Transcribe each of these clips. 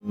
I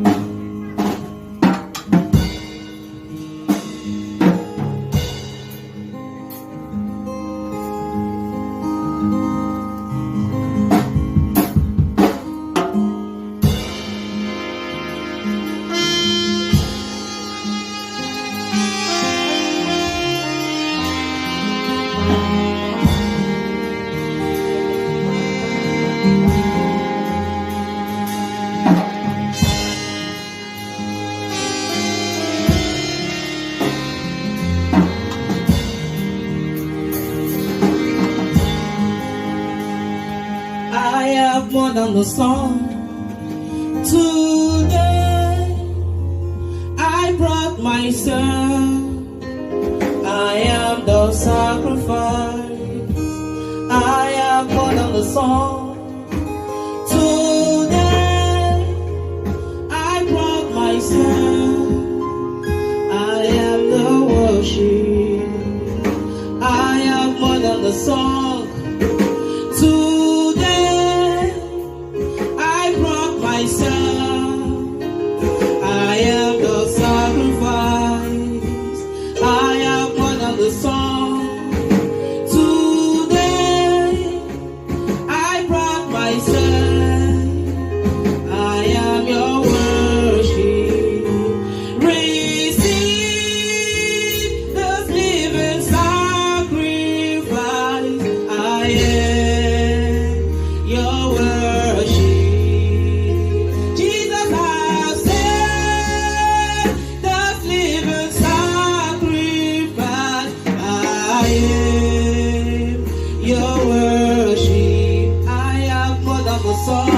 have more than the song. Today I brought myself. I am the sacrifice. I have more than the song. Today I brought myself. I am the worship. I have more than the song. Today I brought myself. I am the sacrifice. I have more than the song. Today I brought myself. I am your worship. Receive this living sacrifice. I am your worship. Jesus has said, this living sacrifice. I am your worship. I have more than the song.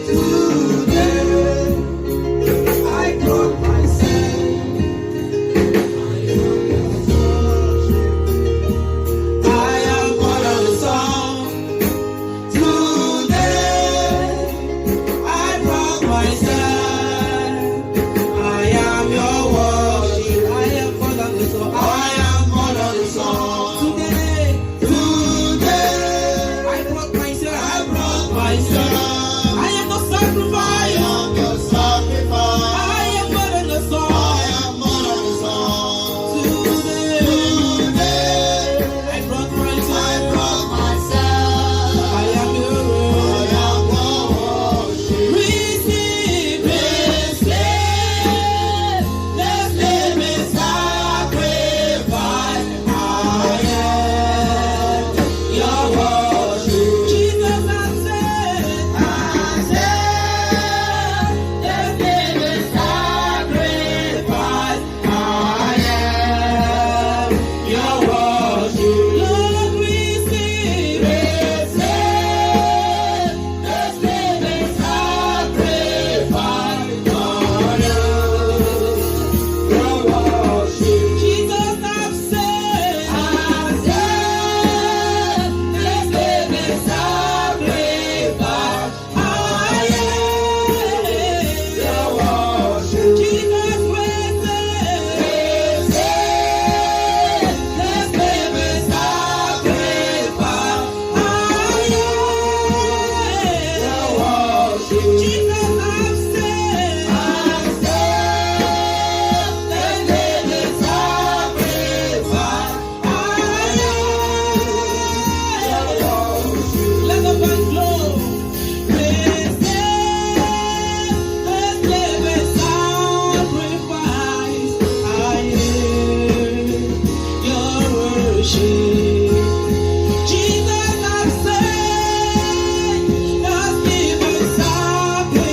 Today I brought myself. I am more than the song. Today I brought myself. I am your worship. I am more than the song. I am more than the song. Today I brought myself. I brought myself. I am the sacrifice. I am the sacrifice. I am more than the song. I am more than the song. Today I brought myself. I brought myself. I am your worship. Receive this living sacrifice. I am your worship. Jesus has said, this living sacrifice. I am your worship. Lord, receive this living sacrifice. Your worship. Jesus has said, this living sacrifice. I am your worship. Jesus will say, this living sacrifice. I am your worship. Jesus has said, this living sacrifice. I am your worship. Let the band blow. This living sacrifice. I am your worship. Jesus has said, this living sacrifice.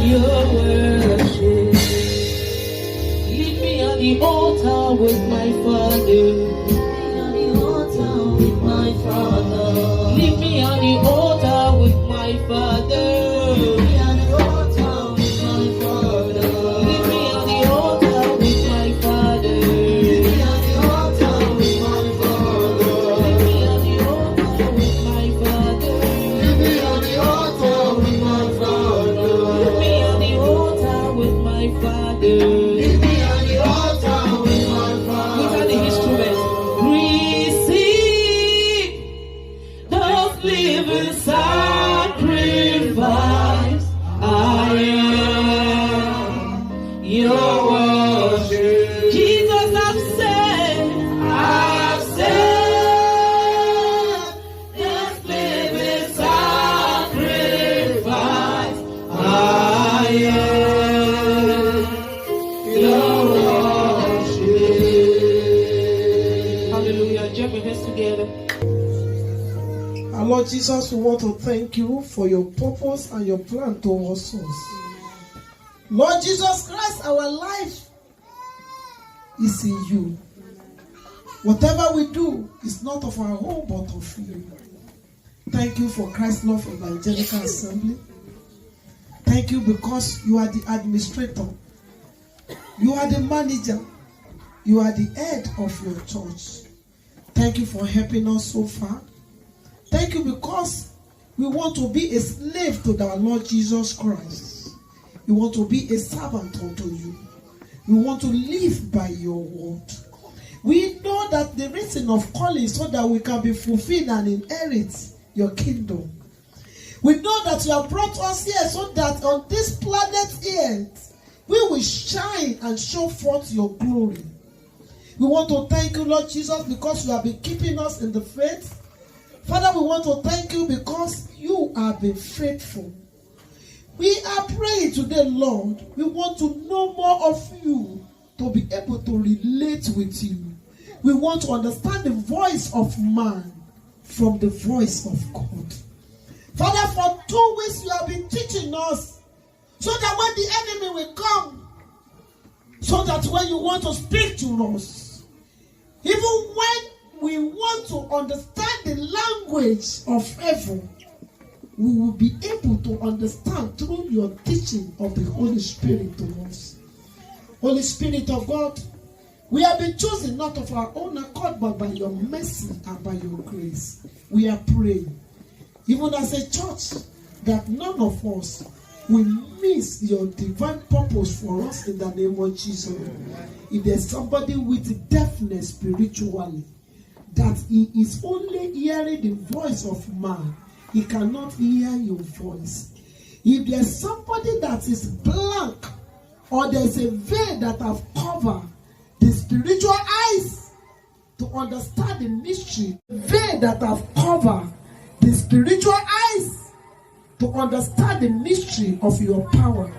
your worship. Leave me on the altar with my Father. Leave me on the altar with my Father. Leave me on the altar with my Father. Leave me on the altar with my Father. Leave me on the altar with my Father. Leave me on the altar with my Father. Leave me on the altar with my Father. Leave me on the altar with my Father. Leave me on the altar with my Father. Look at the instrument. Receive the living sacrifice. I am your worship. Jesus, I've said, this living sacrifice. I am your worship. Hallelujah. Jump your hands together. Our Lord Jesus, we want to thank you for your purpose and your plan towards us. Lord Jesus Christ, our life is in you. Whatever we do is not of our own, but of you. Thank you for Christ's Love Evangelical Assembly. Thank you because you are the administrator. You are the manager. You are the head of your church. Thank you for helping us so far. Thank you because we want to be a slave to our Lord Jesus Christ. We want to be a servant unto you. We want to live by your word. We know that the reason of calling is so that we can be fulfilled and inherit your kingdom. We know that you have brought us here so that on this planet Earth, we will shine and show forth your glory. We want to thank you, Lord Jesus, because you have been keeping us in the faith. Father, we want to thank you because you have been faithful. We are praying today, Lord. We want to know more of you to be able to relate with you. We want to understand the voice of man from the voice of God. Father, for 2 weeks you have been teaching us so that when the enemy will come, so that when you want to speak to us, even when we want to understand the language of heaven, we will be able to understand through your teaching of the Holy Spirit to us. Holy Spirit of God, we have been chosen not of our own accord, but by your mercy and by your grace. We are praying, even as a church, that none of us will miss your divine purpose for us in the name of Jesus. If there's somebody with deafness spiritually, that he is only hearing the voice of man, he cannot hear your voice. If there's somebody that is blank, or there's a veil that have covered the spiritual eyes to understand the mystery, veil that have covered the spiritual eyes to understand the mystery of your power,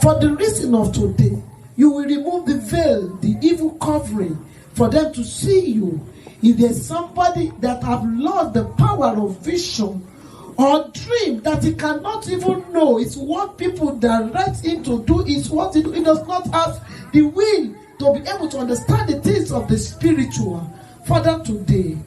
for the reason of today, you will remove the veil, the evil covering, for them to see you. If there's somebody that have lost the power of vision or dream, that he cannot even know, it's what people direct him to do, is what he do. He does not have the will to be able to understand the things of the spiritual. Father, today,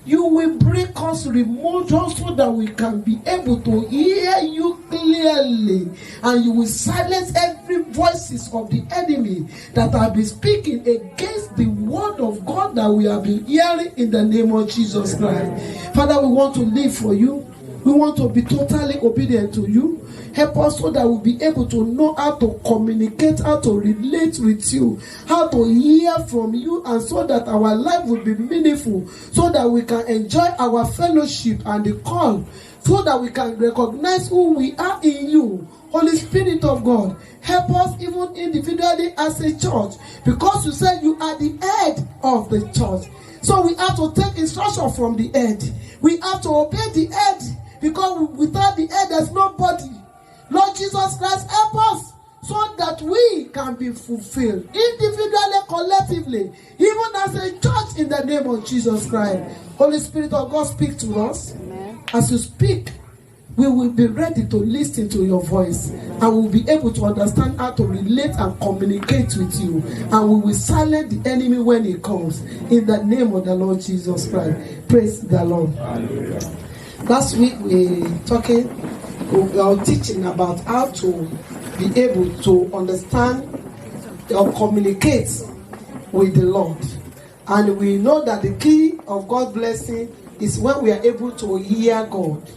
you will bring us remote so that we can be able to hear you clearly, and you will silence every voices of the enemy that have been speaking against the word of God that we have been hearing in the name of Jesus Christ. Father, we want to live for you. We want to be totally obedient to you. Help us so that we'll be able to know how to communicate, how to relate with you, how to hear from you, and so that our life will be meaningful, so that we can enjoy our fellowship and the call, so that we can recognize who we are in you. Holy Spirit of God, help us even individually as a church, because you said you are the head of the church. So we have to take instruction from the head. We have to obey the head, because without the head there's nobody. Lord Jesus Christ, help us so that we can be fulfilled individually, collectively, even as a church, in the name of Jesus Christ. Holy Spirit of God, speak to us. Amen. As you speak, we will be ready to listen to your voice, and we will be able to understand how to relate and communicate with you, and we will silence the enemy when he comes, in the name of the Lord Jesus Christ. Praise the Lord. Hallelujah. Last week we were teaching about how to be able to understand or communicate with the Lord, and we know that the key of God's blessing is when we are able to hear God.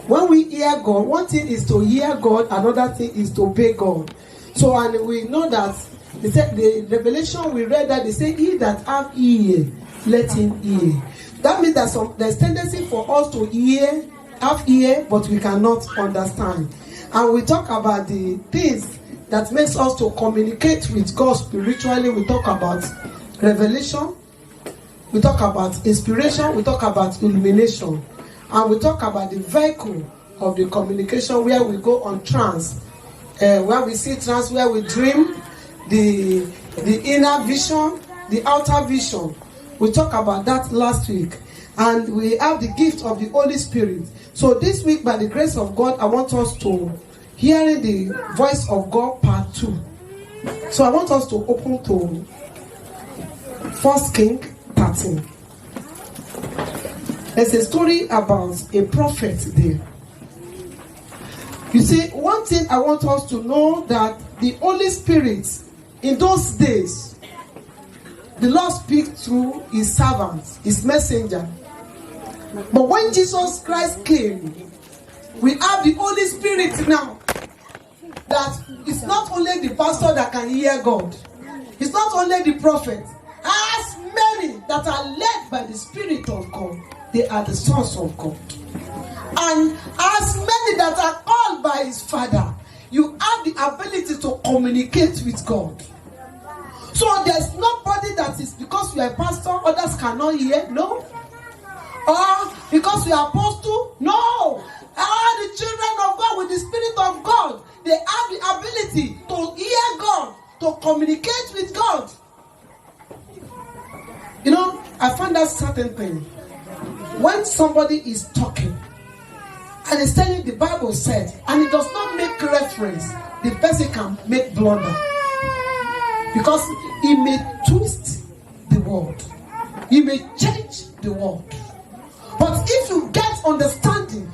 When we hear God, one thing is to hear God, another thing is to obey God. So, and we know that they said, the revelation we read that they say, he that have ear, let him hear. That means that there's tendency for us to have ear, but we cannot understand. And we talk about the things that makes us to communicate with God spiritually. We talk about revelation, we talk about inspiration, we talk about illumination. And we talk about the vehicle of the communication, where we go on trance, where we see trance, where we dream, the inner vision, the outer vision. We talked about that last week. And we have the gift of the Holy Spirit. So this week, by the grace of God, I want us to hearing the voice of God part 2. So I want us to open to 1 Kings 13. There's a story about a prophet there. You see, one thing I want us to know, that the Holy Spirit, in those days, the Lord speaks through his servants, his messenger. But when Jesus Christ came, we have the Holy Spirit now. That it's not only the pastor that can hear God. It's not only the prophet. As many that are led by the Spirit of God, they are the sons of God. And as many that are called by his Father, you have the ability to communicate with God. So there's nobody that is, because you are a pastor, others cannot hear. No. Or because you are apostle. No. All the children of God with the Spirit of God, they have the ability to hear God, to communicate with God. You know, I found that certain thing. When somebody is talking and is telling the Bible said, and it does not make reference, the person can make blunder, because he may twist the word, he may change the word. But if you get understanding,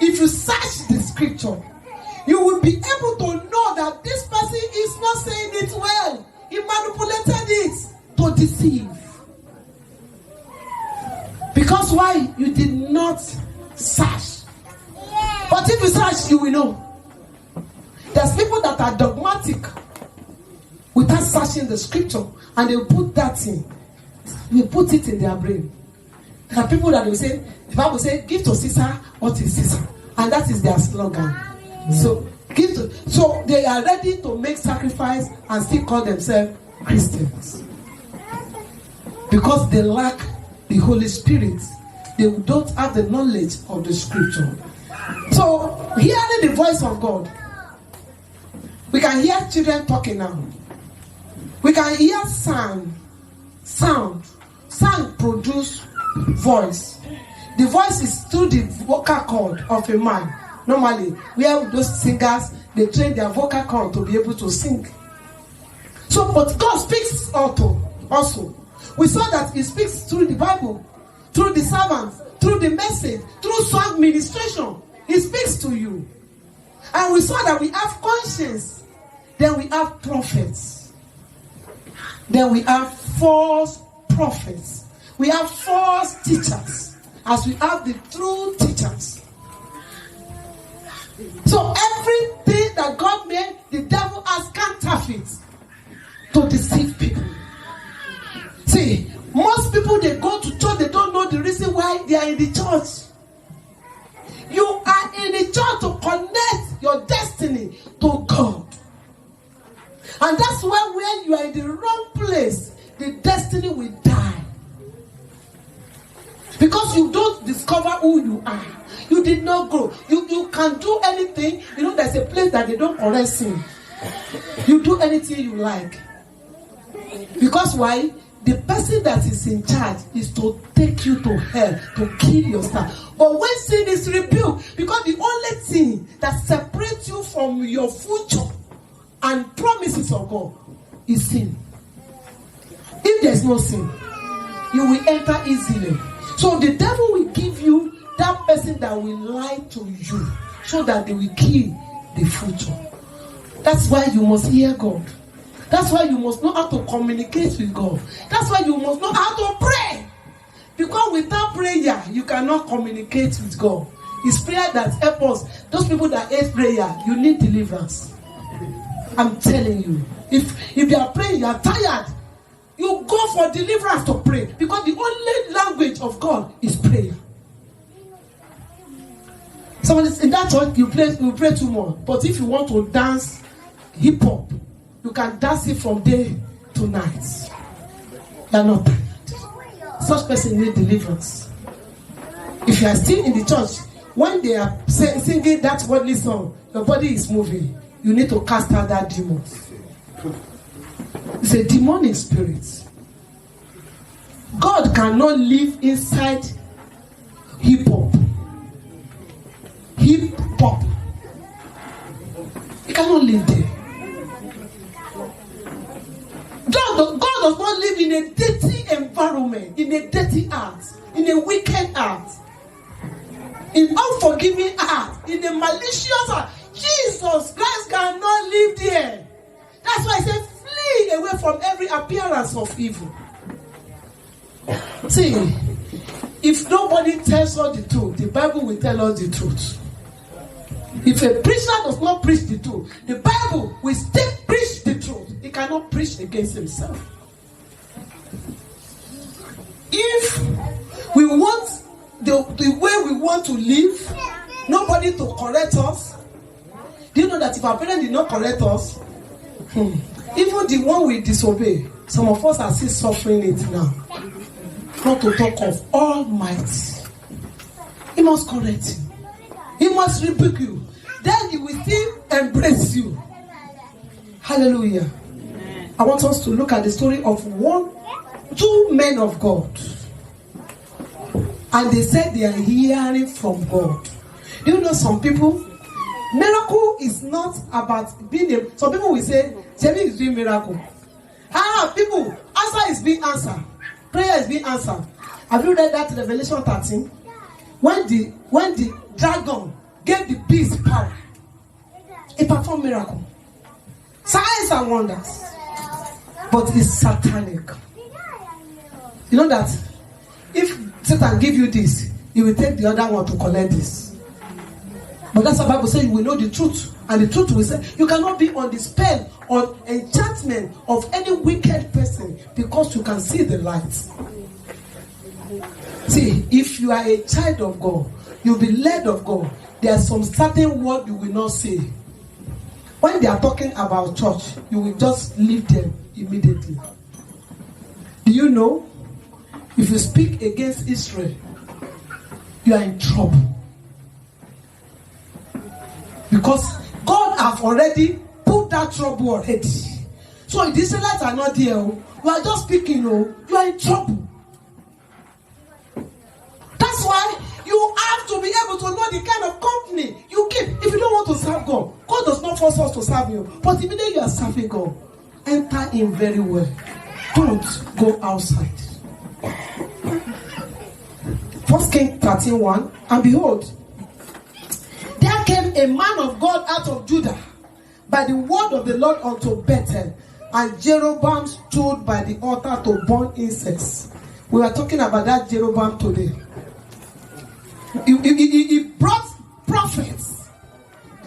if you search the scripture, you will be able to know that this person is not saying it well. He manipulated it to deceive. Because why? You did not search. But if you search, you will know. There's people that are dogmatic without searching the scripture, and they put that in. You put it in their brain. There are people that will say, the Bible says, give to Caesar what is Caesar. And that is their slogan. So they are ready to make sacrifice and still call themselves Christians. Because they lack the Holy Spirit. They don't have the knowledge of the scripture. So, hearing the voice of God, we can hear children talking now. We can hear sound. Sound produce voice. The voice is through the vocal cord of a man. Normally, where those singers, they train their vocal cord to be able to sing. So, but God speaks also. We saw that he speaks through the Bible, through the servants, through the message, through song ministration. He speaks to you. And we saw that we have conscience. Then we have prophets. Then we have false prophets. We have false teachers. As we have the true teachers. So everything that God made, the devil has counterfeits to deceive people. See, most people, they go to church, they don't know the reason why they are in the church. You are in the church to connect your destiny to God. And that's why when you are in the wrong place, the destiny will die. Because you don't discover who you are. You did not grow. You can do anything. You know, there's a place that they don't correct sin. You do anything you like. Because why? the person that is in charge is to take you to hell, to kill your star. But when sin is rebuked, because the only thing that separates you from your future and promises of God is sin. If there's no sin, you will enter easily. So the devil will give you that person that will lie to you so that they will kill the future. That's why you must hear God. That's why you must know how to communicate with God. That's why you must know how to pray. Because without prayer, you cannot communicate with God. It's prayer that helps us. Those people that hate prayer, you need deliverance. I'm telling you. If you are praying, you are tired, you go for deliverance to pray. Because the only language of God is prayer. Someone is in that church, you pray too much. But if you want to dance hip hop, you can dance it from day to night. You are not tired. Such person needs deliverance. If you are still in the church, when they are singing that worldly song, your body is moving. You need to cast out that demon. It's a demonic spirit. God cannot live inside hip hop. Hip hop. He cannot live there. God does not live in a dirty environment, in a dirty heart, in a wicked heart, in unforgiving heart, in a malicious heart. Jesus Christ cannot live there. That's why I said, flee away from every appearance of evil. See, if nobody tells us the truth, the Bible will tell us the truth. If a preacher does not preach the truth, the Bible will still preach the truth. He cannot preach against himself. If we want the way we want to live, nobody to correct us. Do you know that if our parents did not correct us, even the one we disobey, some of us are still suffering it now. Not to talk of Almighty. He must correct you. He must rebuke you. Then he will still embrace you. Hallelujah. Amen. I want us to look at the story of two men of God. And they said they are hearing from God. Do you know some people? Miracle is not about being a... Some people will say, Jerry is doing miracle. People, answer is being answered. Prayer is being answered. Have you read that in Revelation 13? When the dragon gave the beast power, it performed miracle. Signs and wonders. But it's satanic. You know that if Satan give you this, he will take the other one to collect this. But that's what the Bible says, you will know the truth. And the truth will say, you cannot be on the spell or enchantment of any wicked person because you can see the light. See, if you are a child of God, you'll be led of God. There are some certain words you will not say. When they are talking about church, you will just leave them immediately. Do you know? If you speak against Israel, you are in trouble. Because God have already put that trouble already. So if the Israelites are not there, you are just speaking, you are in trouble. That's why you have to be able to know the kind of company you keep. If you don't want to serve God, God does not force us to serve you. But immediately you are serving God, enter in very well. Don't go outside. 1 Kings 13:1, and behold, there came a man of God out of Judah by the word of the Lord unto Bethel, and Jeroboam stood by the altar to burn incense. We were talking about that Jeroboam today. He brought prophets.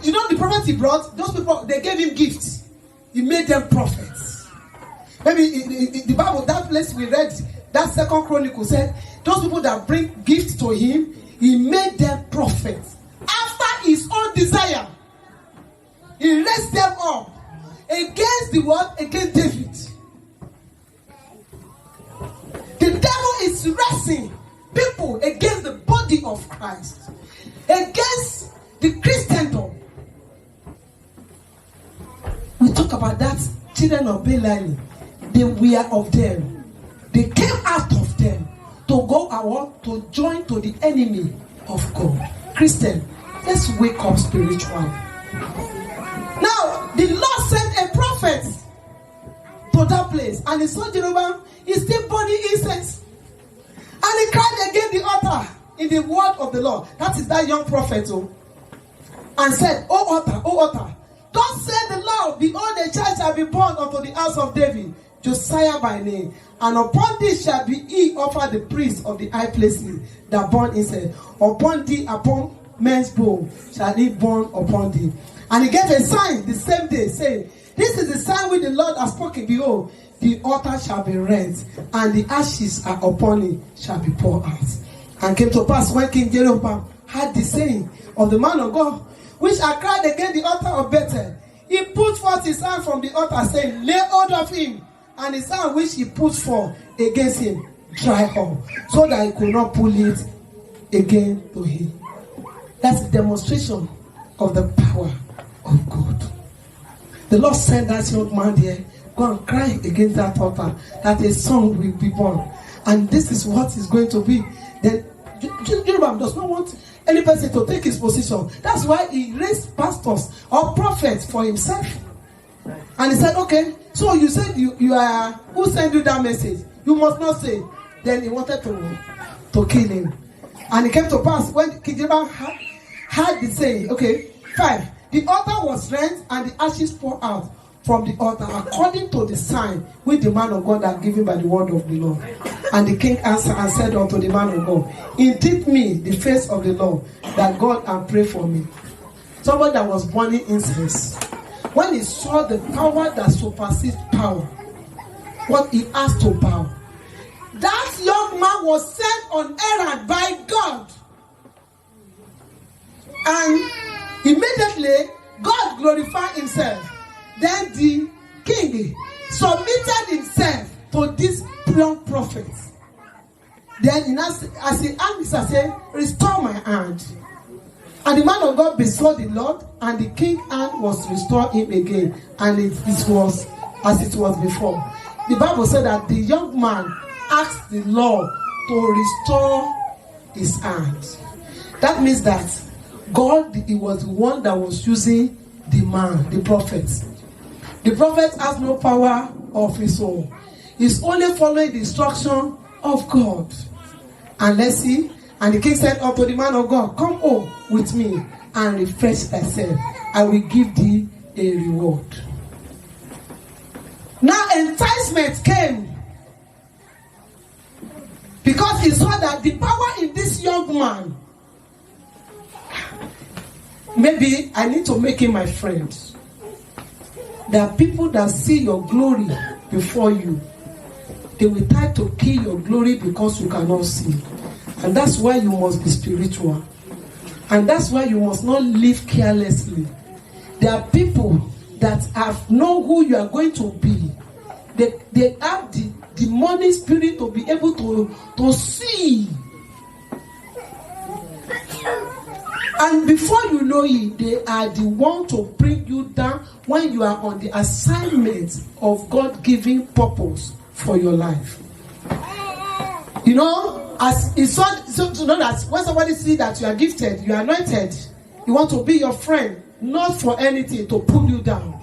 You know the prophets he brought? Those people, they gave him gifts. He made them prophets. Maybe in the Bible, that place we read, that 2 Chronicles said, those people that bring gifts to him, he made them prophets. After his own desire, he raised them up against the world, against David. The devil is raising people against the body of Christ, against the Christendom. We talk about that children of Belial. They were of them. they came out of them to go out to join to the enemy of God. Christian, let's wake up spiritually. Now, the Lord sent a prophet to that place, and he saw Jeroboam is still burning incense. And he cried against the altar in the word of the Lord. That is that young prophet, and said, O altar, thus said the Lord, behold, a child shall be born unto the house of David, Josiah by name, and upon thee shall be he offered the priest of the high places that burn incense. Upon thee, upon men's bone, shall he burn upon thee. And he gave a sign the same day, saying, this is the sign which the Lord has spoken. Behold, the altar shall be rent, and the ashes are upon it shall be poured out. And came to pass when King Jeroboam heard the saying of the man of God, which I cried against the altar of Bethel, he put forth his hand from the altar, saying, lay hold of him. And his hand which he put forth against him dried up, so that he could not pull it again to him. That's a demonstration of the power of God. The Lord sent that young man there, go and cry against that altar, that a son will be born. And this is what is going to be. Then Jeroboam does not want any person to take his position. That's why he raised pastors or prophets for himself. And he said, okay, so you said you are, who sent you that message? You must not say. Then he wanted to kill him. And it came to pass when King Jeroboam had the saying, okay, 5. The altar was rent and the ashes poured out from the altar according to the sign which the man of God had given by the word of the Lord. And the king answered and said unto the man of God, entreat me the face of the Lord, that God and pray for me. Somebody that was burning incense, when he saw the power that supersedes power, what he asked to bow. That young man was sent on errand by God. And immediately, God glorified himself. Then the king submitted himself to this young prophet. Then as he answered, said, restore my hand. And the man of God besought the Lord, and the king's hand was restored him again. And it was as it was before. The Bible said that the young man asked the Lord to restore his hand. That means that God, he was the one that was using the man, the prophet. The prophet has no power of his own. He's only following the instruction of God. And let's see. And the king said unto the man of God, come home with me and refresh thyself. I will give thee a reward. Now enticement came. Because he saw that the power in this young man, maybe I need to make him my friend. There are people that see your glory before you. They will try to kill your glory because you cannot see. And that's why you must be spiritual. And that's why you must not live carelessly. There are people that have known who you are going to be. They have the demonic spirit to be able to see. And before you know it, they are the one to bring you down when you are on the assignment of God-given purpose for your life. You know, as it's so to know that when somebody sees that you are gifted, you are anointed, you want to be your friend, not for anything to pull you down.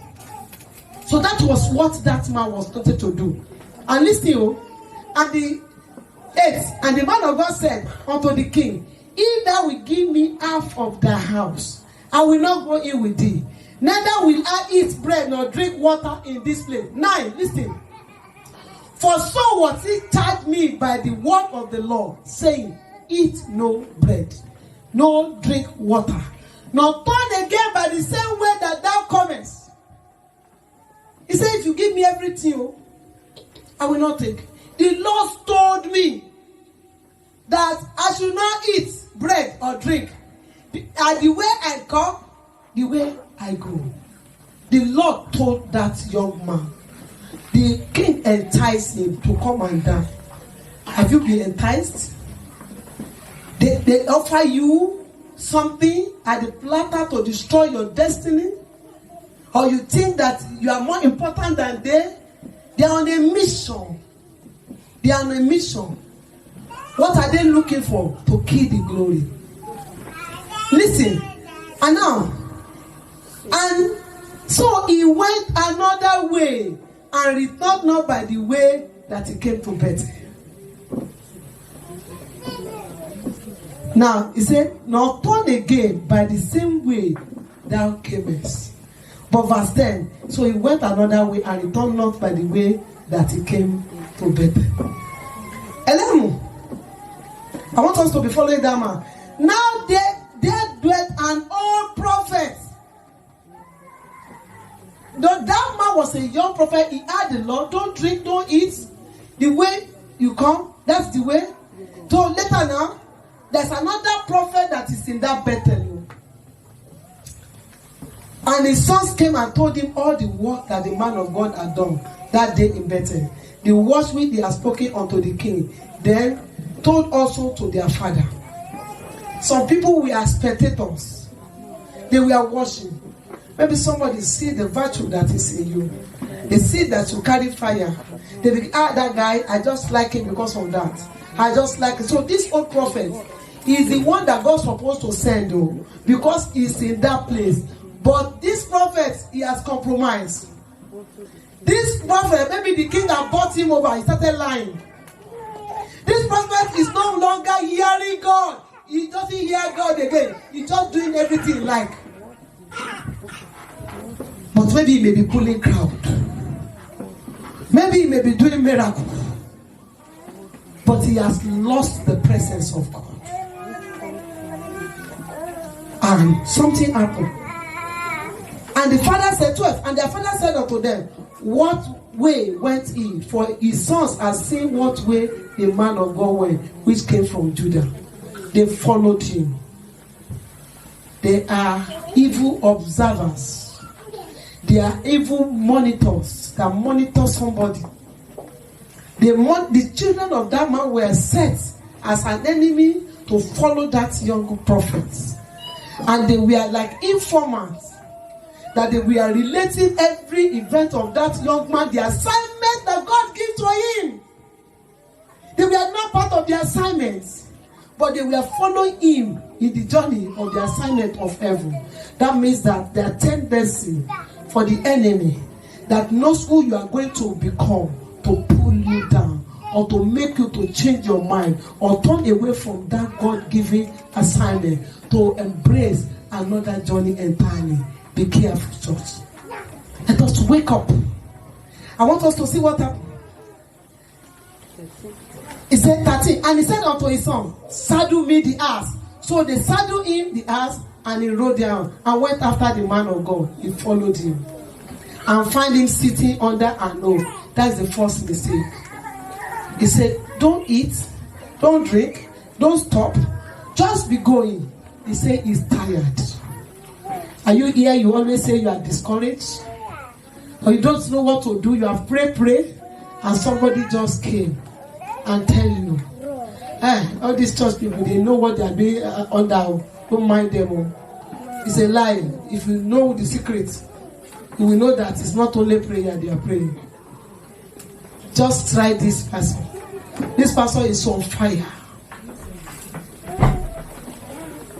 So that was what that man was started to do. And listen, and the 8th, and the man of God said unto the king, if thou will give me half of thy house, I will not go in with thee. Neither will I eat bread nor drink water in this place. 9, listen. For so was he charged me by the word of the Lord, saying, eat no bread, no drink water, nor turn again by the same way that thou comest. He said, if you give me everything, I will not take. The Lord told me that I should not eat bread or drink. And the way I come, the way I go. The Lord told that young man. The king enticed him to come and die. Have you been enticed? They offer you something at the platter to destroy your destiny? Or you think that you are more important than they? They are on a mission. They are on a mission. What are they looking for? To kill the glory. Listen. And now, and so he went another way and returned not by the way that he came to Bethel. Now, he said, "Now turn again by the same way thou camest." But verse 10, so he went another way and returned not by the way that he came to Bethel. 11. I want us to be following that man. Now there dwelt an old prophet. Though that man was a young prophet, he had the law: don't drink, don't eat. The way you come, that's the way. So later now, there's another prophet that is in that Bethel. And his sons came and told him all the work that the man of God had done that day in Bethel. The words which they had spoken unto the king, then told also to their father. Some people were spectators. They were watching. Maybe somebody see the virtue that is in you. They see that you carry fire. They be, that guy, I just like him because of that. I just like it. So this old prophet is the one that God's supposed to send, though, because he's in that place. But this prophet, he has compromised. This prophet, maybe the king that bought him over, he started lying. This prophet is no longer hearing God. He doesn't hear God again. He's just doing everything like. But maybe he may be pulling crowd. Maybe he may be doing miracles. But he has lost the presence of God. And something happened. And the father said, 12, and their father said unto them, what way went he? For his sons had seen what way the man of God went, which came from Judah. They followed him. They are evil observers. They are evil monitors that monitor somebody. The children of that man were set as an enemy to follow that young prophet. And they were like informants, that they were relating every event of that young man, the assignment that God gave to him. They were not part of the assignments, but they were following him in the journey of the assignment of heaven. That means that their tendency for the enemy that knows who you are going to become to pull you down or to make you to change your mind or turn away from that God-given assignment to embrace another journey entirely. Be careful, church. Let us wake up. I want us to see what happened. He said 13, and he said unto his son, saddle me the ass. So they saddled him the ass, and he rode down and went after the man of God. He followed him and find him sitting under an oak. That's the first mistake. He said, don't eat, don't drink, don't stop, just be going. He said he's tired. Are you here? You always say you are discouraged, or you don't know what to do. You have prayed, and somebody just came and tell you, all these church people, they know what they are doing under. Don't mind them. It's a lie. If you know the secret, you will know that it's not only prayer they are praying. Just try this person. This person is on fire.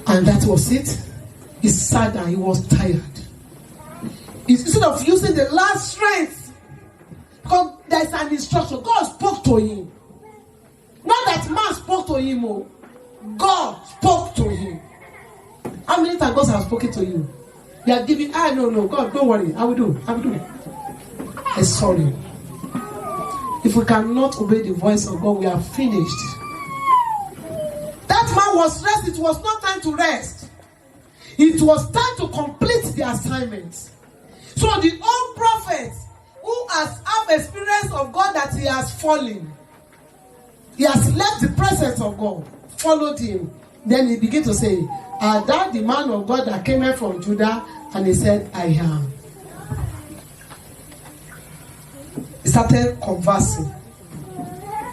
And that was it. He sat down. He was tired. Instead of using the last strength, because there's an instruction. God spoke to him. Not that man spoke to him. Oh. God spoke to him. How many times God has spoken to you? You are giving, no, God, don't worry. I will do. I'm sorry. If we cannot obey the voice of God, we are finished. That man was rest. It was not time to rest. It was time to complete the assignment. So the old prophet who has have experience of God that he has fallen, he has left the presence of God, followed him. Then he began to say, are that the man of God that came here from Judah? And he said, I am. He started conversing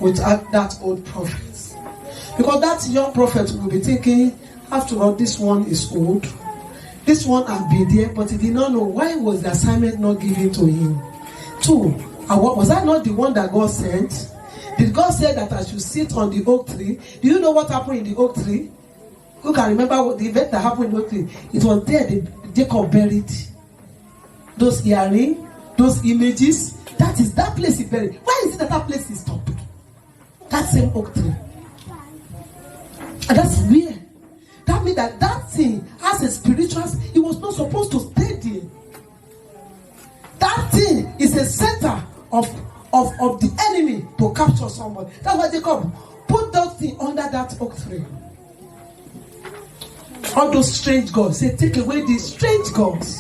with that old prophet. Because that young prophet will be thinking, after all, this one is old. This one has been there, but he did not know why was the assignment not given to him. 2, was that not the one that God sent? Did God say that I should sit on the oak tree? Do you know what happened in the oak tree? Who can remember what the event that happened in the oak tree? It was there that Jacob buried those earrings, those images. That place he buried. Why is it that place is top? That same oak tree. And that's weird. That means that thing has a spiritual, it was not supposed to stay there. That thing is a center of the enemy to capture somebody. That's why Jacob put that thing under that oak tree. All those strange gods. Say, take away these strange gods.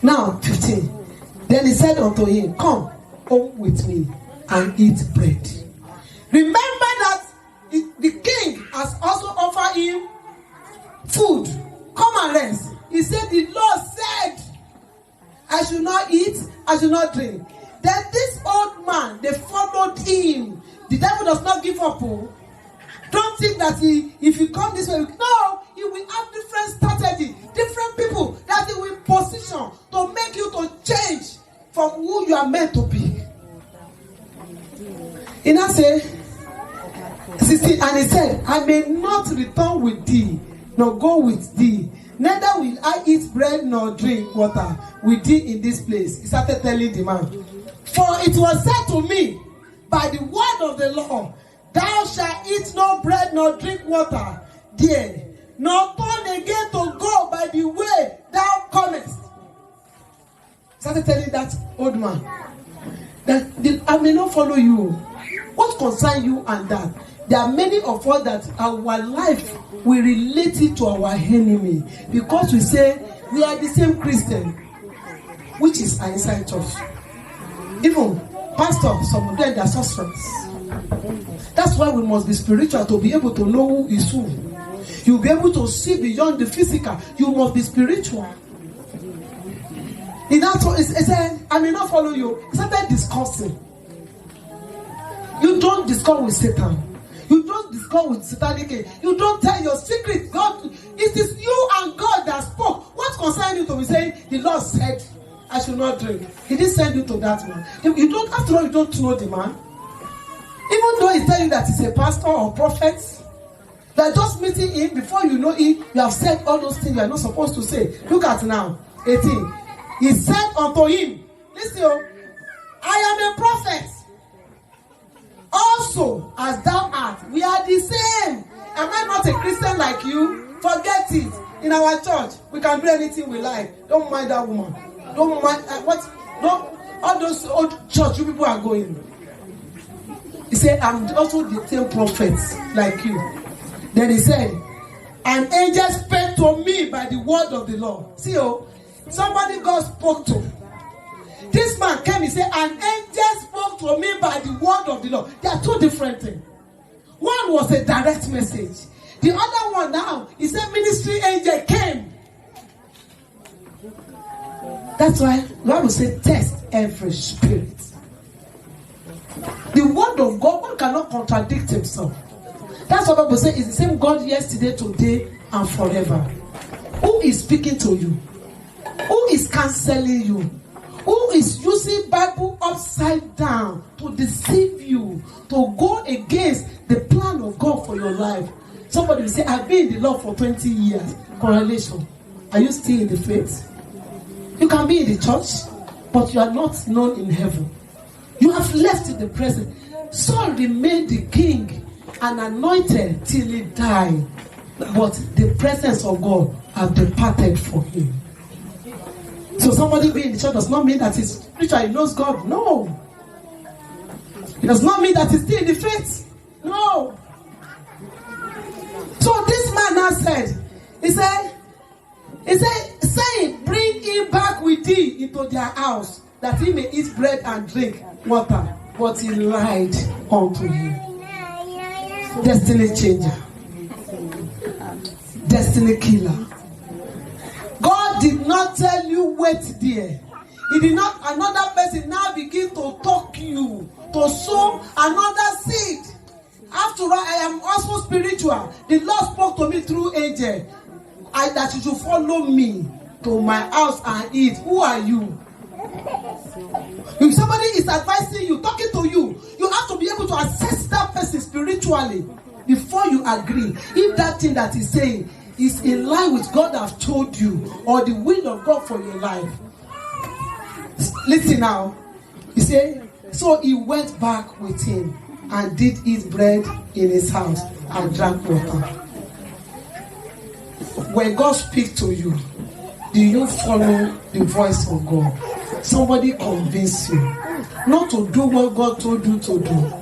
Now, 15. Then he said unto him, come home with me and eat bread. Remember that the king has also offered him food. Come and rest. He said, the Lord said, I should not eat, I should not drink. Then this old man, they followed him. The devil does not give up. Oh. Don't think that if you come this way, no, he will have different strategy, different people that he will position to make you to change from who you are meant to be. He now say, 16, and he said, I may not return with thee, nor go with thee. Neither will I eat bread nor drink water with thee in this place. He started telling the man, for it was said to me by the word of the Lord, thou shalt eat no bread nor drink water there, nor turn again to go by the way thou comest. He started telling that old man that I may not follow you. What concern you and that? There are many of us that our life we relate it to our enemy because we say we are the same Christian, which is inside us. Even pastor, some of them they are sorcerers. That's why we must be spiritual to be able to know who is who. You'll be able to see beyond the physical. You must be spiritual. In that way, it said, I may not follow you. He started discussing. You don't discuss with Satan. You don't discuss with satanic. You don't tell your secret. God, it is you and God that spoke. What concerns you to be saying, the Lord said, I should not drink. He didn't send you to that man. You don't, after all, you don't know the man. Even though he tell you that he's a pastor or prophet, you are just meeting him. Before you know it, you have said all those things you are not supposed to say. Look at now, 18. He said unto him, listen, I am a prophet. Also, as thou art, we are the same. Am I not a Christian like you? Forget it. In our church, we can do anything we like. Don't mind that woman. Don't mind all those old church you people are going. He said, I'm also the same prophet like you. Then he said, an angel spake to me by the word of the Lord. See, somebody God spoke to. This man came, he said, an angel spoke to me by the word of the Lord. There are two different things. One was a direct message. The other one now, he said, ministry angel came. That's why God will say, test every spirit. The word of God, one cannot contradict himself. That's what Bible says, it's the same God yesterday, today, and forever. Who is speaking to you? Who is counseling you? Who is using Bible upside down to deceive you, to go against the plan of God for your life? Somebody will say, I've been in the Lord for 20 years. Correlation. Are you still in the faith? You can be in the church, but you are not known in heaven. You have left in the present. Saul remained the king and anointed till he died. But the presence of God has departed for him. So somebody being in the church does not mean that he's spiritual, he knows God. No. It does not mean that he's still in the faith. No. So this man now said, he said, saying, bring him back with thee into their house, that he may eat bread and drink water. But he lied unto him. Destiny changer. Destiny killer. God did not tell you wait there. He did not, another person now begin to talk you, to sow another seed. After all, I am also spiritual. The Lord spoke to me through angel. That you should follow me to my house and eat. Who are you? If somebody is advising you, talking to you, you have to be able to assess that person spiritually before you agree. If that thing that he's saying is in line with God have told you or the will of God for your life. Listen now. He said, so he went back with him and did eat bread in his house and drank water. When God speaks to you, do you follow the voice of God? Somebody convince you not to do what God told you to do.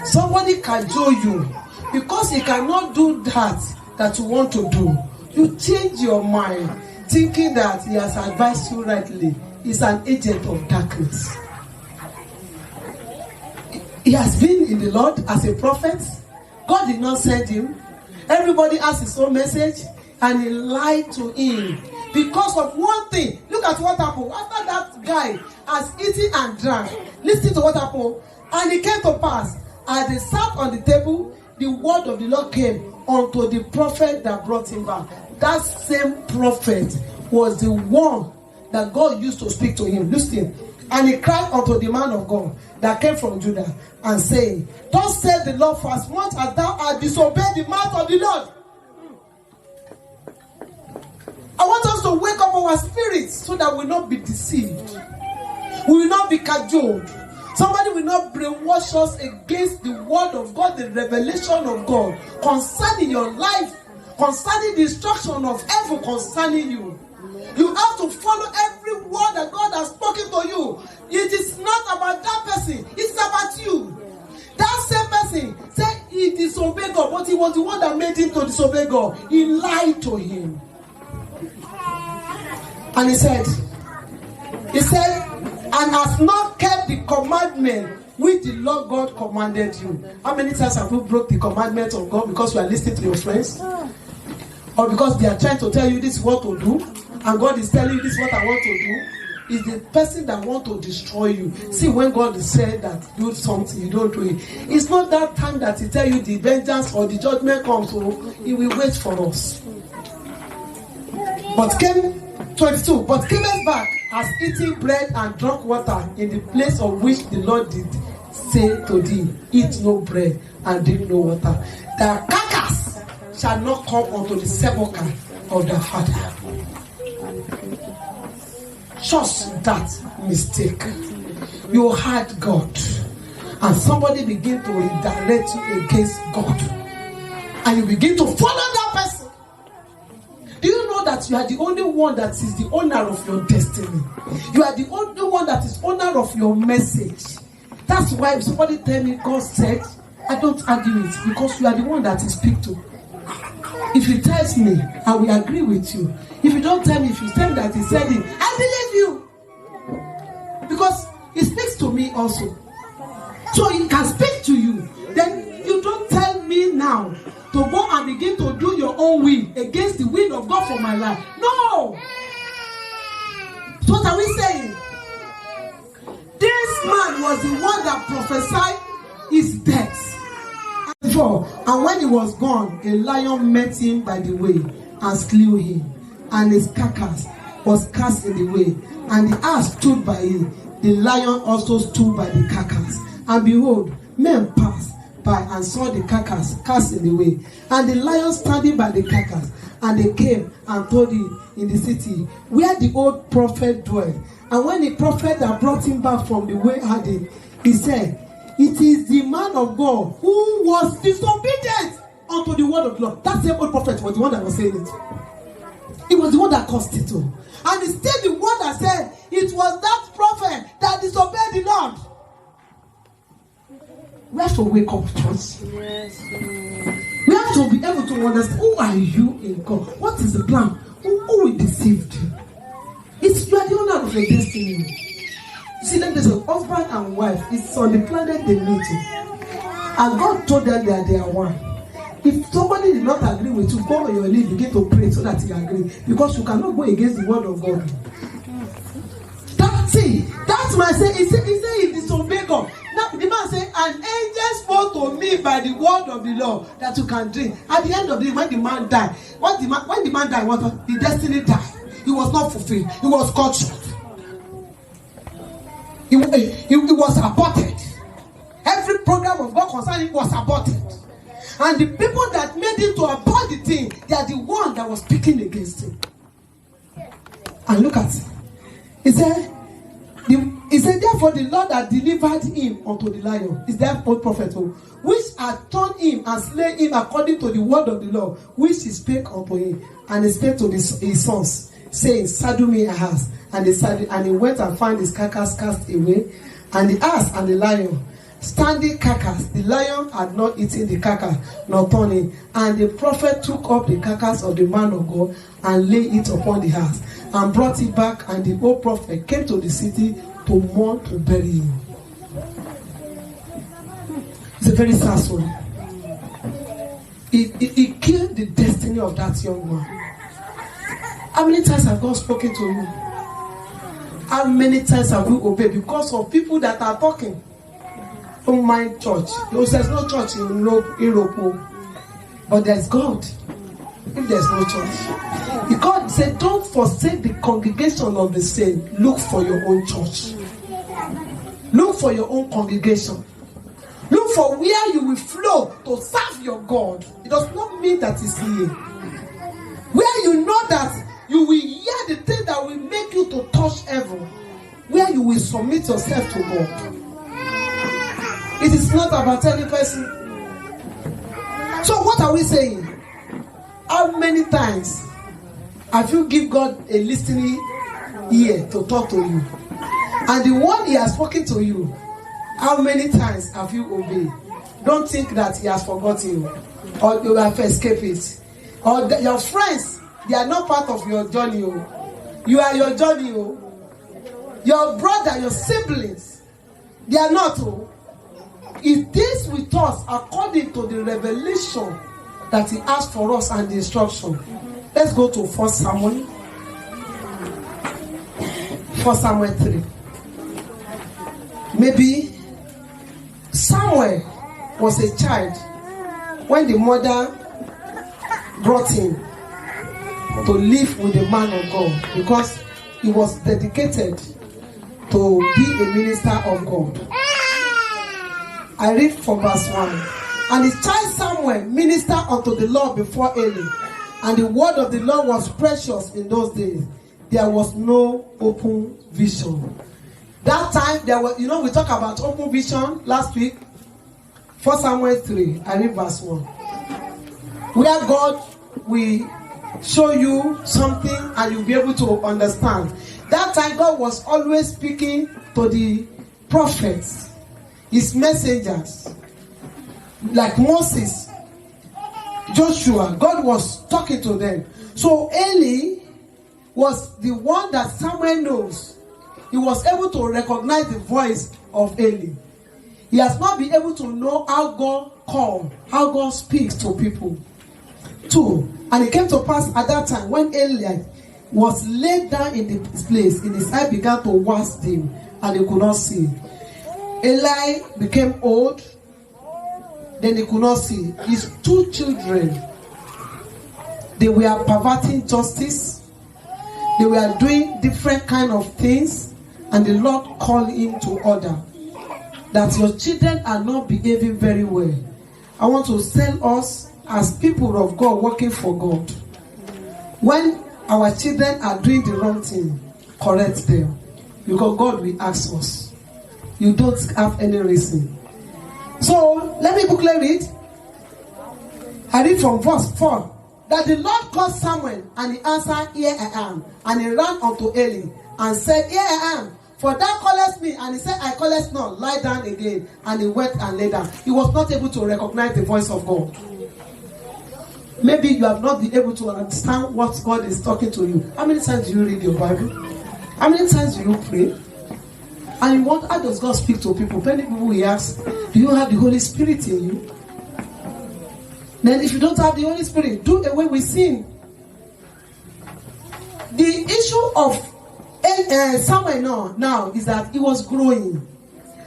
Somebody cajole you because he cannot do that you want to do. You change your mind thinking that he has advised you rightly. He's an agent of darkness. He has been in the Lord as a prophet. God did not send him. Everybody has his own message and he lied to him because of one thing. Look at what happened after that guy has eaten and drank. Listen to what happened. And it came to pass as they sat on the table, the word of the Lord came unto the prophet that brought him back. That same prophet was the one that God used to speak to him. Listen. And he cried unto the man of God that came from Judah and saying, thus said the Lord, for as much as thou hast disobeyed the mouth of the Lord. I want us to wake up our spirits so that we will not be deceived. We will not be cajoled. Somebody will not brainwash us against the word of God, the revelation of God concerning your life, concerning the instruction of heaven concerning you. You have to follow every word that God has spoken to you. It is not about that person. It's about you. That same person said he disobeyed God, but he was the one that made him to disobey God. He lied to him. And he said, and has not kept the commandment which the Lord God commanded you. How many times have you broke the commandments of God because you are listening to your friends? Or because they are trying to tell you this is what to do, and God is telling you this is what I want to do? Is the person that want to destroy you. See, when God is saying that do something, you don't do it. It's not that time that he tell you the vengeance or the judgment comes, so he will wait for us. But came 22. But came back as eating bread and drunk water in the place of which the Lord did say to thee, eat no bread and drink no water. The carcass shall not come unto the sepulchre of their father. Just that mistake. You had God, and somebody begin to redirect you against God, and you begin to follow that person. Do you know that you are the only one that is the owner of your destiny? You are the only one that is owner of your message. That's why if somebody tell me God said, I don't argue it, because you are the one that he speak to. If he tells me, I will agree with you. If you don't tell me, if you tell me that he said it, I believe you. Because he speaks to me also. So he can speak to you. Then you don't tell me now to go and begin to do your own will against the will of God for my life. No. So what are we saying? This man was the one that prophesied his death. And when he was gone, a lion met him by the way and slew him, and his carcass was cast in the way, and the ass stood by him. The lion also stood by the carcass. And behold, men passed by and saw the carcass cast in the way, and the lion standing by the carcass. And they came and told him in the city where the old prophet dwelt. And when the prophet that brought him back from the way had it, he said, it is the man of God who was disobedient unto the word of God. That same old prophet was the one that was saying it. He was the one that caused it too. And it's still the one that said it was that prophet that disobeyed the Lord. We have to wake up, church. Yes. We have to be able to understand, who are you in God? What is the plan? Who will deceive you? You are the owner of your destiny. You see, then there's a husband and wife. It's on the planet they meet. And God told them that they are one. If somebody did not agree with you, go on your leave, begin to pray so that he agree. Because you cannot go against the word of God. That's my say. He said he disobeyed God. Now the man said, an angel spoke to me by the word of the Lord that you can drink. At the end of the day, when the man died, when the man died, the destiny died. He was not fulfilled. He was cut short. It was aborted. Every program of God concerning it was aborted. And the people that made him to abort the thing, they are the one that was speaking against him. And look at it. He said, therefore the Lord had delivered him unto the lion. Is that old prophet which had torn him and slain him according to the word of the Lord, which he spake unto him. And he spake to his sons, saying, saddle me a ass. And he went and found his carcass cast away, and the ass and the lion standing carcass. The lion had not eaten the carcass, nor torn it. And the prophet took up the carcass of the man of God and laid it upon the ass, and brought it back. And the old prophet came to the city to mourn, to bury him. It's a very sad story. It killed the destiny of that young man. How many times have God spoken to you? How many times have you obeyed because of people that are talking? Don't mind church. There's no church in Europe, but there's God. If there's no church, God said, don't forsake the congregation of the saints. Look for your own church. Look for your own congregation. Look for where you will flow to serve your God. It does not mean that it's here. Where you know that you will hear the thing that will make you to touch heaven. Where you will submit yourself to God. It is not about any person. So what are we saying? How many times have you given God a listening ear to talk to you? And the one he has spoken to you, how many times have you obeyed? Don't think that he has forgotten you, or you have escaped it. Or your friends, they are not part of your journey. You are your journey. Your brother, your siblings, they are not. It is with us according to the revelation that he asked for us and the instruction. Let's go to 1 Samuel. 1 Samuel 3. Maybe Samuel was a child when the mother brought him to live with the man of God, because he was dedicated to be a minister of God. I read from verse 1. And the child Samuel ministered unto the Lord before Eli, and the word of the Lord was precious in those days. There was no open vision. That time there was, we talked about open vision last week. 1 Samuel 3, I read verse 1. Where God will show you something and you'll be able to understand. That time God was always speaking to the prophets, his messengers, like Moses, Joshua. God was talking to them. So Eli was the one that Samuel knows. He was able to recognize the voice of Eli. He has not been able to know how God calls, how God speaks to people. 2. And it came to pass at that time when Eli was laid down in his place, and his eye began to wax dim, and he could not see. Eli became old, then he could not see. His 2 children, they were perverting justice. They were doing different kind of things, and the Lord called him to order that your children are not behaving very well. I want to tell us as people of God working for God, when our children are doing the wrong thing, correct them, because God will ask us. You don't have any reason. So let me quickly read. I read from verse 4. That the Lord called Samuel, and he answered, Here I am. And he ran unto Eli and said, Here I am. For thou callest me. And he said, I callest not. Lie down again. And he went and lay down. He was not able to recognize the voice of God. Maybe you have not been able to understand what God is talking to you. How many times do you read your Bible? How many times do you pray? And you how does God speak to people? Many people will ask, do you have the Holy Spirit in you? Then if you don't have the Holy Spirit, do away with sin. The issue of Samuel now is that he was growing.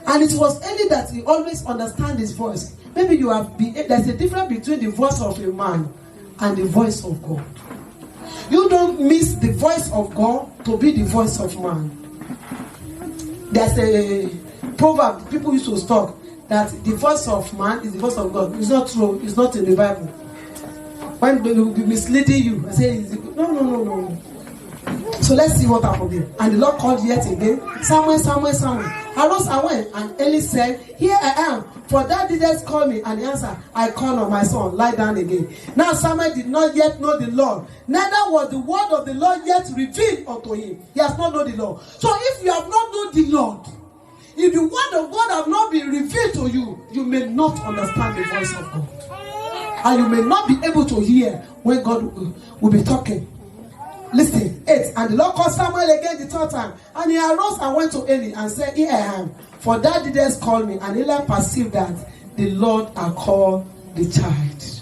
And it was only that he always understand his voice. Maybe there's a difference between the voice of a man and the voice of God. You don't miss the voice of God to be the voice of man. There's a proverb people used to talk that the voice of man is the voice of God. It's not true. It's not in the Bible. When they will be misleading you, I say, no. So let's see what happened there. And the Lord called yet again, Samuel. Arose and went, and Eli said, here I am. For that didst call me. And he answered, I call on my son, lie down again. Now Samuel did not yet know the Lord, neither was the word of the Lord yet revealed unto him. He has not known the Lord. So if you have not known the Lord, if the word of God have not been revealed to you, you may not understand the voice of God. And you may not be able to hear when God will be talking. Listen, 8. And the Lord called Samuel again the third time. And he arose and went to Eli and said, here I am. For thou didst call me. And Eli perceived that the Lord had called the child.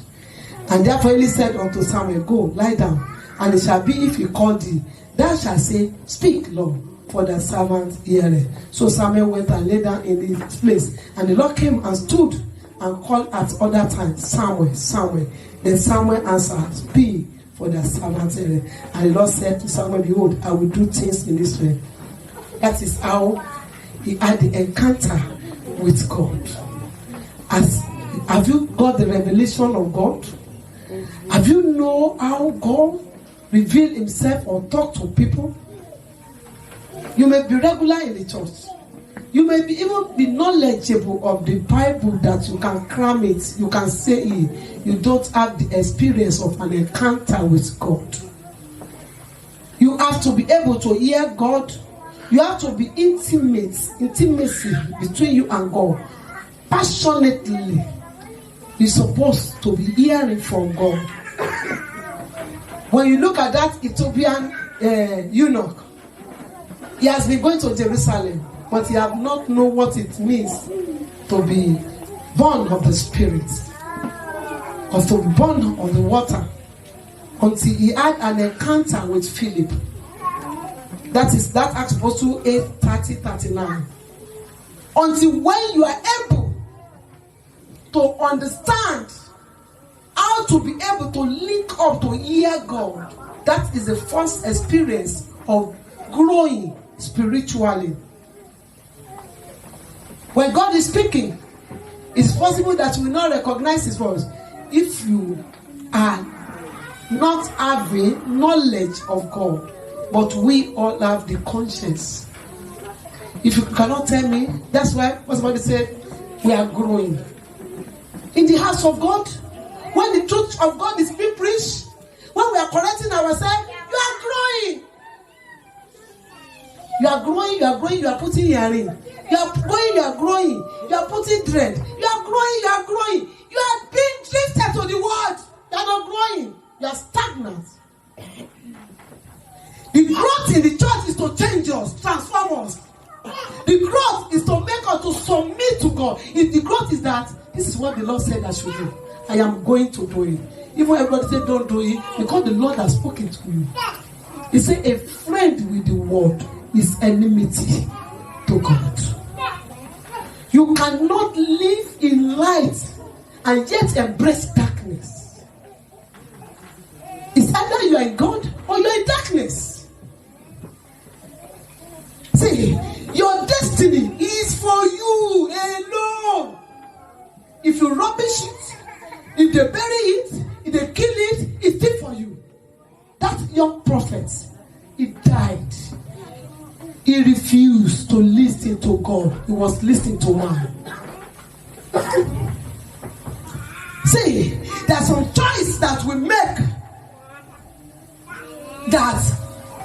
And therefore Eli said unto Samuel, go, lie down. And it shall be if he call thee, thou shalt say, speak, Lord, for thy servant heareth. So Samuel went and lay down in his place. And the Lord came and stood and called at other times, Samuel, Samuel. Then Samuel answered, speak, for their servant. And the Lord said to Samuel, behold, I will do things in this way. That is how he had the encounter with God. Have you got the revelation of God? Have you know how God revealed himself or talk to people? You may be regular in the church. You may even be knowledgeable of the Bible that you can cram it, you can say it. You don't have the experience of an encounter with God. You have to be able to hear God. You have to be intimacy between you and God. Passionately, you're supposed to be hearing from God. When you look at that Ethiopian eunuch, he has been going to Jerusalem, but he have not known what it means to be born of the Spirit, or to be born of the water, until he had an encounter with Philip. That is that Acts Apostle 8:30-39. Until when you are able to understand how to be able to link up to hear God, that is the first experience of growing spiritually. When God is speaking, it's possible that you will not recognize his voice if you are not having knowledge of God. But we all have the conscience. If you cannot tell me, that's why somebody said we are growing. In the house of God, when the truth of God is being preached, when we are correcting ourselves, you are growing. You are growing, you are growing, you are putting earring. You are growing, you are growing. You are putting dread. You are growing, you are growing. You are being drifted to the world. You are not growing. You are stagnant. The growth in the church is to change us, transform us. The growth is to make us to submit to God. If the growth is that, this is what the Lord said I should do. I am going to do it. Even everybody said don't do it, because the Lord has spoken to you. He said a friend with the word is enmity to God. You cannot live in light and yet embrace darkness. It's either you are in God or you are in darkness. See, your destiny is for you alone. If you rubbish it, if they bury it, if they kill it, it's still for you. That young prophet, he died. He refused to listen to God. He was listening to man. See, there's some choice that we make that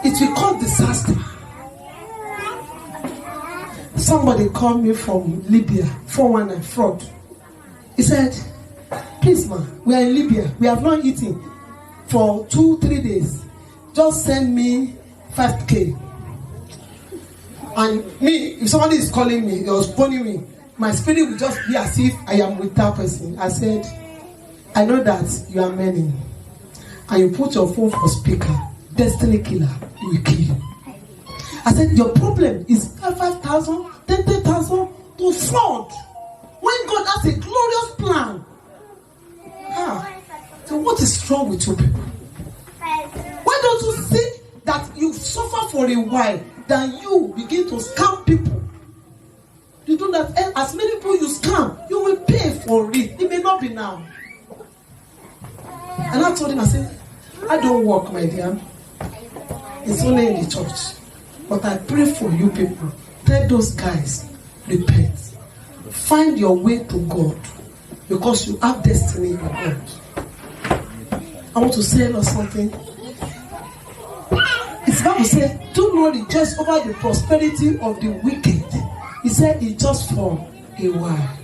it will cause disaster. Somebody called me from Libya, 419 fraud. He said, please man, we are in Libya. We have not eaten for 2-3 days. Just send me 5K. And me, if somebody is calling me or phoning me, my spirit will just be as if I am with that person. I said, I know that you are many. And you put your phone for speaker. Destiny killer, he will kill you. I said, your problem is 5,000, 10,000 to fraud. When God has a glorious plan. So what is wrong with you people? Why don't you see that you suffer for a while, then you begin to scam people that as many people you scam, you will pay for it. It may not be now. And I told him, I said, I don't work, my dear. It's only in the church. But I pray for you people. Tell those guys, repent. Find your way to God. Because you have destiny in God. I want to say something. It's Bible says, do not rejoice over the prosperity of the wicked. He said it's just for a while.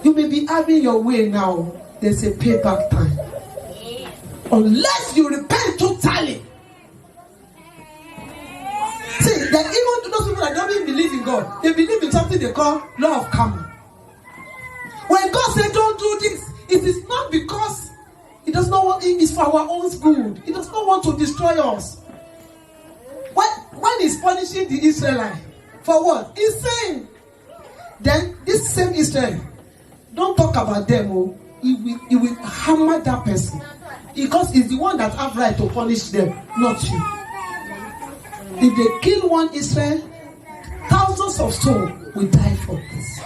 You may be having your way now. There's a payback time. Unless you repent totally. See, that even those people that don't even believe in God, they believe in something they call law of karma. When God said don't do this, it is not because He does not want it is for our own good. He does not want to destroy us. When He's punishing the Israelites, for what? He's saying, then this same Israel, don't talk about them. Oh, he will hammer that person. Because he's the one that have right to punish them, not you. If they kill one Israel, thousands of souls will die for this.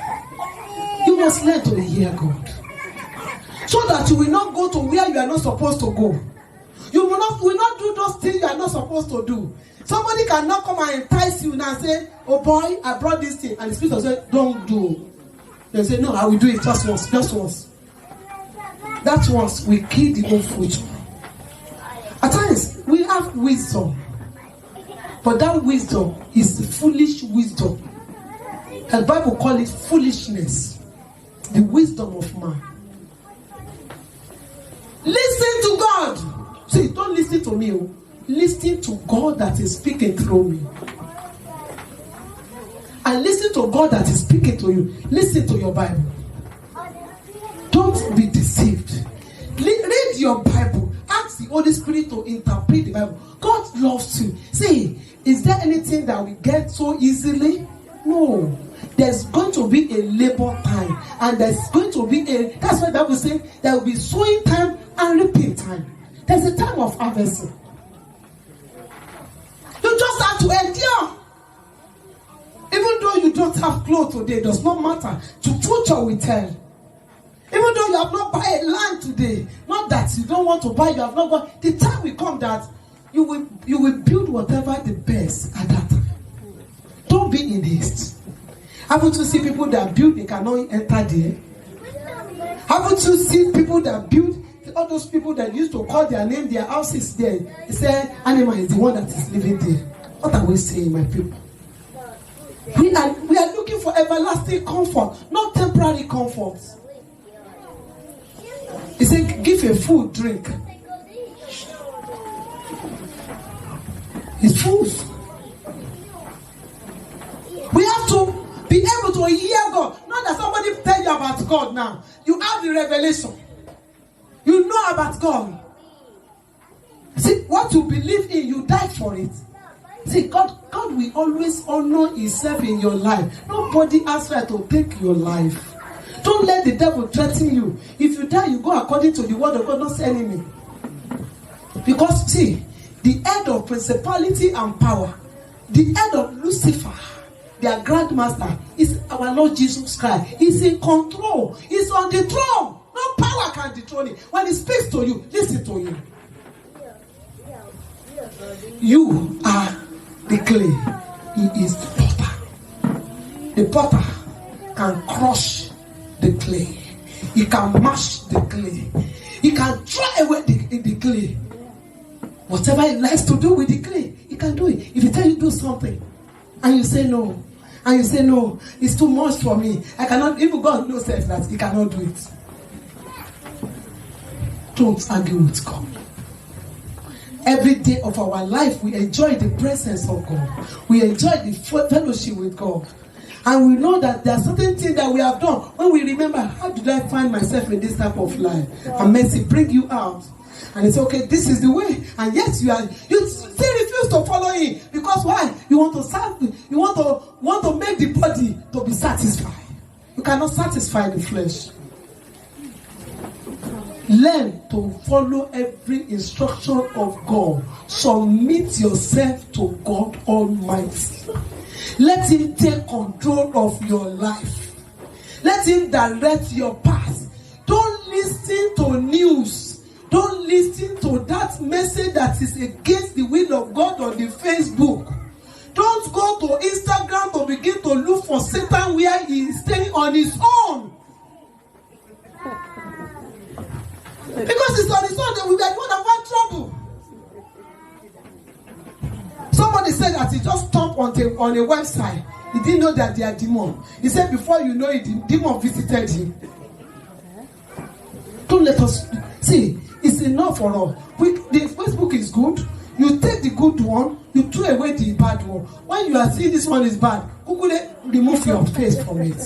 You must learn to hear God. So that you will not go to where you are not supposed to go. You will not do those things you are not supposed to do. Somebody cannot come and entice you now and say, oh boy, I brought this thing. And the Spirit will say, don't do. They say, no, I will do it just once. That once we kill the whole future. At times, we have wisdom. But that wisdom is foolish wisdom. And the Bible calls it foolishness. The wisdom of man. Listen to God. See, don't listen to me. Listen to God that is speaking through me. And listen to God that is speaking to you. Listen to your Bible. Don't be deceived. Read your Bible. Ask the Holy Spirit to interpret the Bible. God loves you. See, is there anything that we get so easily? No. There's going to be a labor time. And there's going to be that's why the Bible says there will be sowing time and reaping time. There's a time of harvesting. You just have to endure. Even though you don't have clothes today, it does not matter. The future will tell. Even though you have not bought a land today, not that you don't want to buy, you have not bought. The time will come that you will build whatever the best at that time. Don't be in haste. Haven't you seen people that build, they cannot enter there? Haven't you seen people that build, all those people that used to call their name, their houses there? They say, animal is the one that is living there. What are we saying, my people? We are looking for everlasting comfort, not temporary comfort. He said, give a food, drink. It's food. We have to be able to hear God. Not that somebody tell you about God now. You have the revelation. You know about God. See, what you believe in, you die for it. See, God will always honor Himself in your life. Nobody has right to take your life. Don't let the devil threaten you. If you die, you go according to the word of God, not enemy. Because, see, the head of principality and power, the head of Lucifer, their grandmaster, is our Lord Jesus Christ. He's in control. He's on the throne. No power can dethrone him. When He speaks to you, listen to Him. You are the clay. He is the potter. The potter can crush the clay. He can mash the clay. He can throw away the clay. Whatever He likes to do with the clay, He can do it. If He tell you do something, and you say no, and you say no, it's too much for me, I cannot, even God knows that He cannot do it. Don't argue with God. Every day of our life, we enjoy the presence of God. We enjoy the fellowship with God. And we know that there are certain things that we have done. When we remember, how did I find myself in this type of life? And mercy bring you out. And it's okay, this is the way. And yes, you still refuse to follow Him. Because why? You want to serve, you want to make the body to be satisfied. You cannot satisfy the flesh. Learn to follow every instruction of God. Submit yourself to God Almighty. Let him take control of your life. Let him direct your path. Don't listen to news. Don't listen to that message that is against the will of God on the Facebook. Don't go to Instagram to begin to look for Satan where he is staying on his own. Because it's on his own that we are going to find trouble. Somebody said that he just stopped on a website. He didn't know that they are demons. He said before you know it, the demon visited him. Don't let us see. It's enough for all. The Facebook is good. You take the good one, you throw away the bad one. When you are seeing this one is bad, Google it, remove your face from it.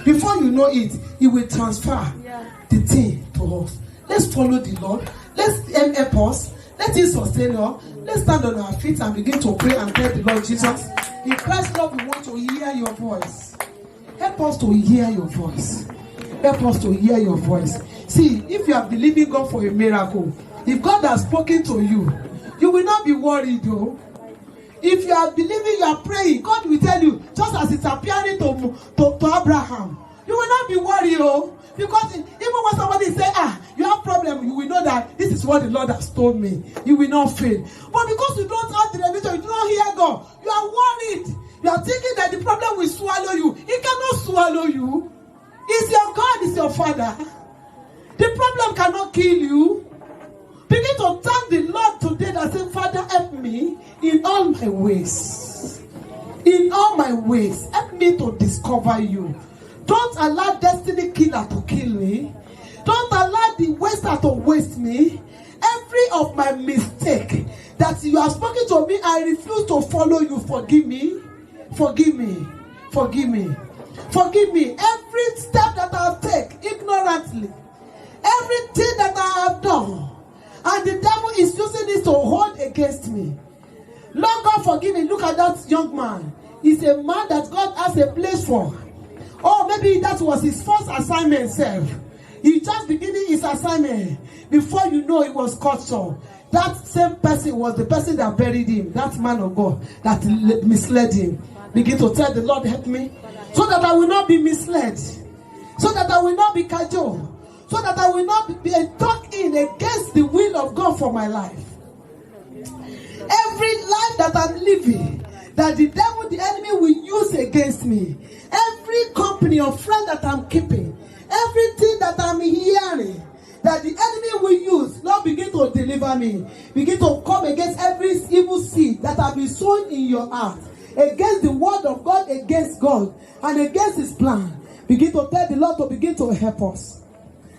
Before you know it, he will transfer the thing to us. Let's follow the Lord. Let's help us. Let him sustain us. Let's stand on our feet and begin to pray and tell the Lord Jesus. In Christ's love, we want to hear your voice. Help us to hear your voice. Help us to hear your voice. See, if you are believing God for a miracle, if God has spoken to you, you will not be worried though. If you are believing, you are praying, God will tell you, just as it's appearing to Abraham. You will not be worried, oh. Because even when somebody say, you have problem, you will know that this is what the Lord has told me. You will not fail. But because you don't have the revelation, you do not hear God, you are worried. You are thinking that the problem will swallow you. It cannot swallow you. It's your God, it's your Father. The problem cannot kill you. Begin to thank the Lord today that say, Father, help me in all my ways. In all my ways, help me to discover you. Don't allow destiny killer to kill me. Don't allow the waster to waste me. Every of my mistake that you have spoken to me, I refuse to follow you. Forgive me. Forgive me. Forgive me. Forgive me. Every step that I have taken ignorantly. Everything that I have done. And the devil is using it to hold against me. Lord God, forgive me. Look at that young man. He's a man that God has a place for. Oh, maybe that was his first assignment self. He just beginning his assignment. Before you know, it was cut short. That same person was the person that buried him. That man of God that misled him. Begin to tell the Lord, help me. So that I will not be misled. So that I will not be cajoled. So that I will not be tucked in against the will of God for my life. Every life that I'm living, that the devil, the enemy will use against me. Every company or friend that I'm keeping, everything that I'm hearing, that the enemy will use, Lord, begin to deliver me. Begin to come against every evil seed that have been sown in your heart, against the word of God, against God, and against his plan. Begin to tell the Lord to begin to help us.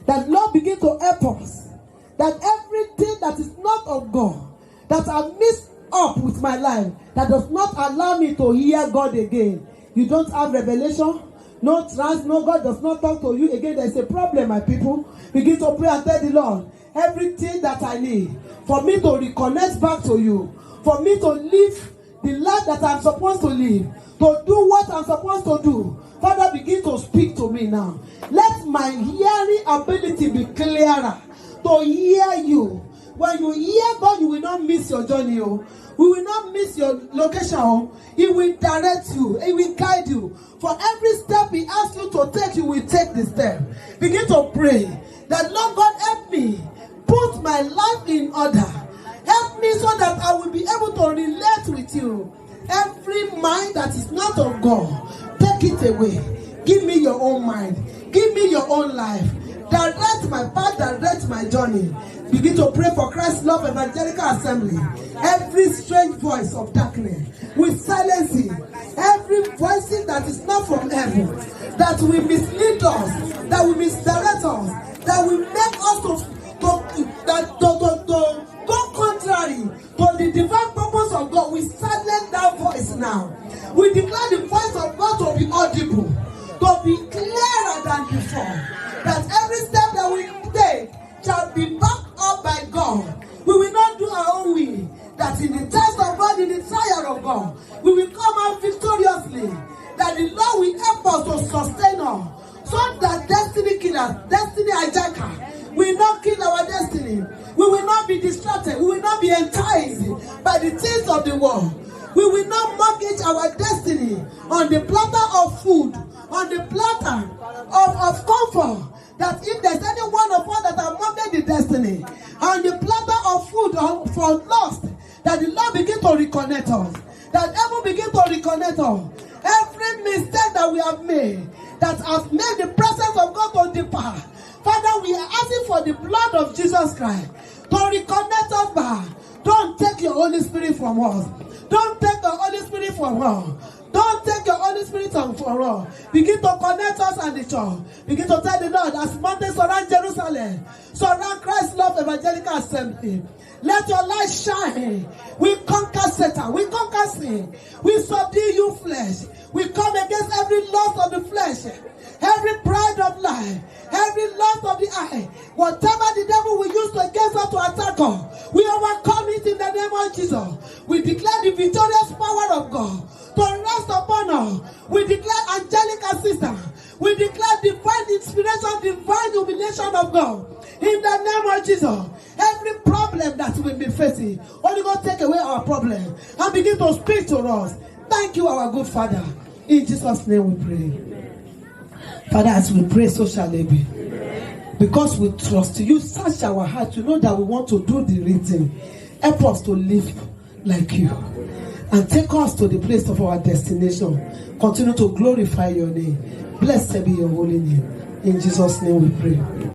That Lord begin to help us. That everything that is not of God, that I mixed up with my life, that does not allow me to hear God again. You don't have revelation, no trance, no God does not talk to you again. There's a problem, my people. Begin to pray and tell the Lord, everything that I need for me to reconnect back to you, for me to live the life that I'm supposed to live, to do what I'm supposed to do. Father, begin to speak to me now. Let my hearing ability be clearer to hear you. When you hear God, you will not miss your journey. We will not miss your location. He will direct you. He will guide you. For every step he asks you to take, you will take the step. Begin to pray that, Lord God, help me. Put my life in order. Help me so that I will be able to relate with you. Every mind that is not of God, take it away. Give me your own mind. Give me your own life. Direct my path, direct my journey. Begin to pray for Christ's Love Evangelical Assembly. Every strange voice of darkness, we silence it. Every voice that is not from heaven, that will mislead us, that will misdirect us, that will make us to go contrary to the divine purpose of God. We silence that voice now. We declare the voice of God to be audible, to be clearer than before. That every step that we take shall be backed up by God. We will not do our own will. That in the test of God, in the trial of God, we will come out victoriously. That the Lord will help us to sustain us. So that destiny killer, destiny hijacker will not kill our destiny. We will not be distracted. We will not be enticed by the things of the world. We will not mortgage our destiny destiny on the platter of food, on the platter of comfort. That if there's any one of us that have mounted the destiny on the platter of food for lost, that the Lord begin to reconnect us. That heaven begin to reconnect us. Every mistake that we have made, that has made the presence of God to depart. Father, we are asking for the blood of Jesus Christ to reconnect us back. Don't take your Holy Spirit from us. Don't take the Holy Spirit from us. Don't take your Holy Spirit from us. Begin to connect us and the church. Begin to tell the Lord, as mountains surround Jerusalem, surround Christ's Love Evangelical Assembly. Let your light shine. We conquer Satan. We conquer sin. We subdue you flesh. We come against every lust of the flesh, every pride of life, every lust of the eye. Whatever the devil will use against us to attack us, we overcome it in the name of Jesus. We declare the victorious power of God to rest upon us. We declare angelic assistance. We declare divine inspiration, divine illumination of God. In the name of Jesus. Every problem that we've been facing, Holy God, take away our problem and begin to speak to us. Thank you, our good Father. In Jesus' name we pray. Father, as we pray, so shall it be. Because we trust you, search our heart to know that we want to do the right thing. Help us to live like you. And take us to the place of our destination. Continue to glorify your name. Blessed be your holy name. In Jesus' name we pray.